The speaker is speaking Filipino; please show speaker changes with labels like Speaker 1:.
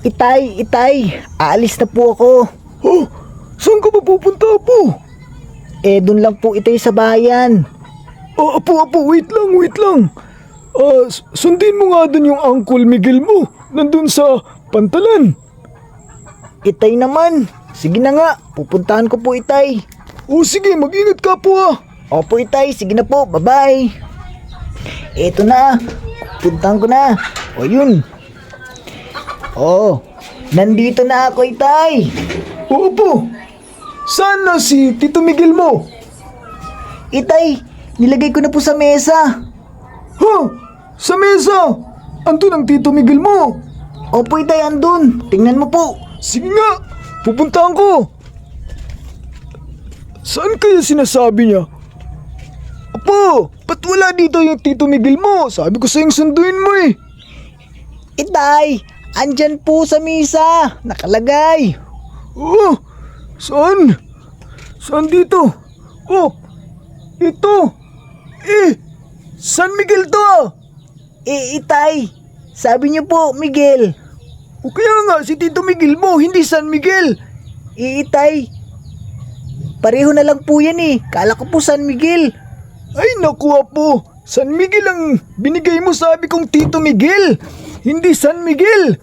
Speaker 1: Itay, aalis na po ako.
Speaker 2: Oh, saan ka ba pupunta, Apo?
Speaker 1: Dun lang po itay sa bayan.
Speaker 2: Apo, wait lang. Sundin mo nga dun yung Uncle Miguel mo. Nandun sa Pantalan.
Speaker 1: Itay naman. Sige na nga, pupuntahan ko po itay.
Speaker 2: Sige, mag-ingat ka po
Speaker 1: Opo itay, sige na po, bye-bye. Eto na, puntahan ko na. Yun. Nandito na ako itay.
Speaker 2: Apo, saan na si Tito Miguel mo?
Speaker 1: Itay, nilagay ko na po sa mesa.
Speaker 2: Sa mesa? Andun ang Tito Miguel mo.
Speaker 1: Opo itay, andun. Tingnan mo po.
Speaker 2: Sige nga, pupuntahan ko. Saan kaya sinasabi niya? Apo, ba't wala dito yung Tito Miguel mo? Sabi ko sa'yong sunduin mo
Speaker 1: Itay, andyan po sa mesa. Nakalagay.
Speaker 2: Saan? Saan dito? Ito. San Miguel to?
Speaker 1: Itay, sabi niyo po, Miguel.
Speaker 2: Kaya nga, si Tito Miguel mo, hindi San Miguel.
Speaker 1: Itay, pareho na lang po yan Kala ko po San Miguel.
Speaker 2: Ay naku Apo, San Miguel ang binigay mo, sabi kong Tito Miguel, hindi San Miguel.